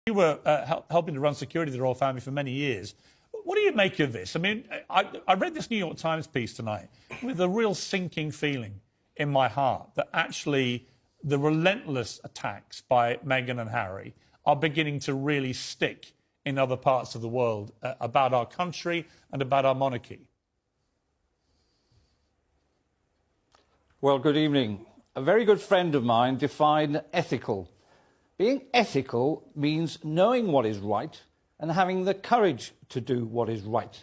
You were helping to run security of the royal family for many years. What do you make of this? I mean, I read this New York Times piece tonight with a real sinking feeling in my heart that actually the relentless attacks by Meghan and Harry are beginning to really stick in other parts of the world about our country and about our monarchy. Well, good evening. A very good friend of mine defined ethical. Being ethical means knowing what is right and having the courage to do what is right.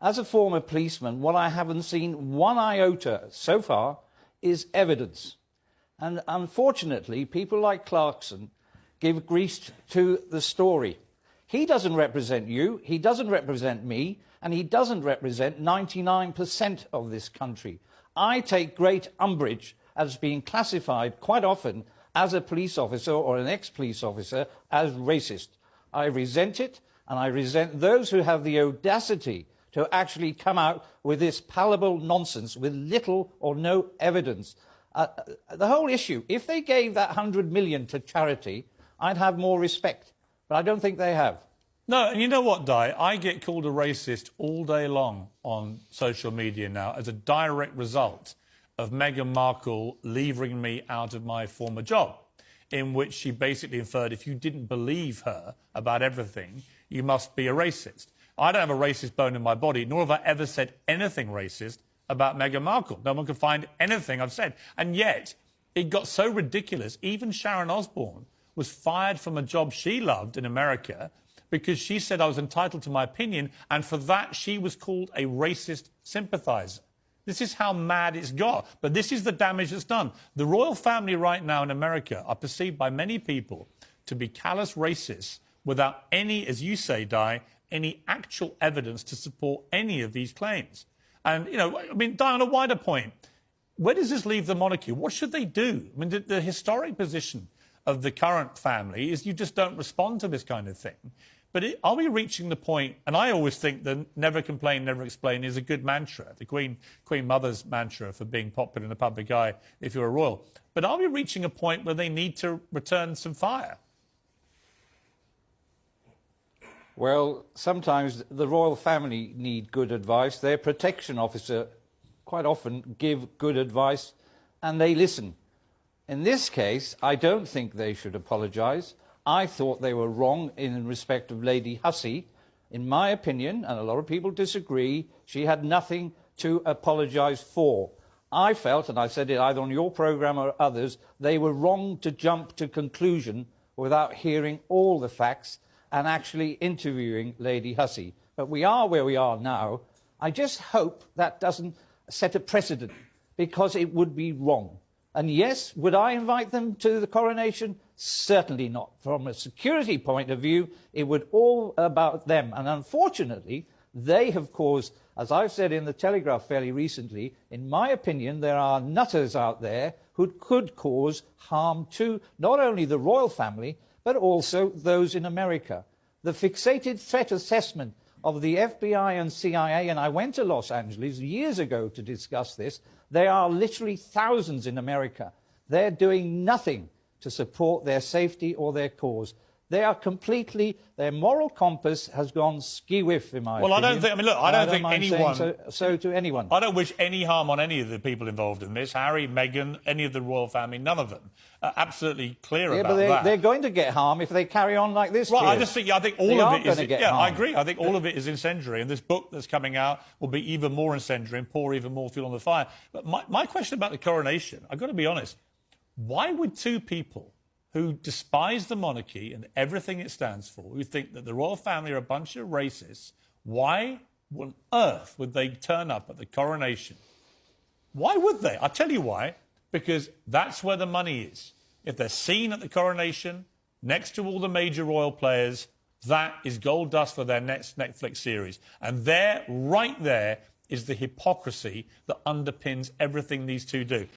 As a former policeman, what I haven't seen one iota so far is evidence. And unfortunately, people like Clarkson give grease to the story. He doesn't represent you, he doesn't represent me, and he doesn't represent 99% of this country. I take great umbrage as being classified quite often as a police officer or an ex-police officer as racist. I resent it, and I resent those who have the audacity to actually come out with this palpable nonsense with little or no evidence. The whole issue, if they gave that 100 million to charity, I'd have more respect, but I don't think they have. No, and you know what, Di? I get called a racist all day long on social media now as a direct result of Meghan Markle leavering me out of my former job, in which she basically inferred if you didn't believe her about everything, you must be a racist. I don't have a racist bone in my body, nor have I ever said anything racist about Meghan Markle. No one can find anything I've said. And yet, it got so ridiculous, even Sharon Osbourne was fired from a job she loved in America because she said I was entitled to my opinion, and for that she was called a racist sympathiser. This is how mad it's got. But this is the damage that's done. The royal family right now in America are perceived by many people to be callous racists without any, as you say, Di, any actual evidence to support any of these claims. And, you know, I mean, Di, on a wider point, where does this leave the monarchy? What should they do? I mean, the historic position of the current family is you just don't respond to this kind of thing. But are we reaching the point, and I always think that never complain, never explain is a good mantra, the Queen Mother's mantra for being popular in the public eye if you're a royal. But are we reaching a point where they need to return some fire? Well, sometimes the royal family need good advice. Their protection officer quite often give good advice, and they listen. In this case, I don't think they should apologise. I thought they were wrong in respect of Lady Hussey. In my opinion, and a lot of people disagree, she had nothing to apologise for. I felt, and I said it either on your programme or others, they were wrong to jump to conclusion without hearing all the facts and actually interviewing Lady Hussey. But we are where we are now. I just hope that doesn't set a precedent, because it would be wrong. And yes, would I invite them to the coronation? Certainly not. From a security point of view, it would all about them. And unfortunately, they have caused, as I've said in the Telegraph fairly recently, in my opinion, there are nutters out there who could cause harm to not only the royal family, but also those in America. The fixated threat assessment of the FBI and CIA, and I went to Los Angeles years ago to discuss this, there are literally thousands in America. They're doing nothing to support their safety or their cause. They are completely, their moral compass has gone skew-whiff, in my opinion. Well, I don't think, I mean, look, I don't think anyone... So to anyone. I don't wish any harm on any of the people involved in this. Harry, Meghan, any of the royal family, none of them. Absolutely clear about that. They're going to get harm if they carry on like this. Right, I think all of it is... Yeah, I agree. I think all of it is incendiary, and this book that's coming out will be even more incendiary and pour even more fuel on the fire. But my question about the coronation, I've got to be honest, why would two people who despise the monarchy and everything it stands for, who think that the royal family are a bunch of racists, why on earth would they turn up at the coronation? Why would they? I'll tell you why. Because that's where the money is. If they're seen at the coronation, next to all the major royal players, that is gold dust for their next Netflix series. And there, right there, is the hypocrisy that underpins everything these two do.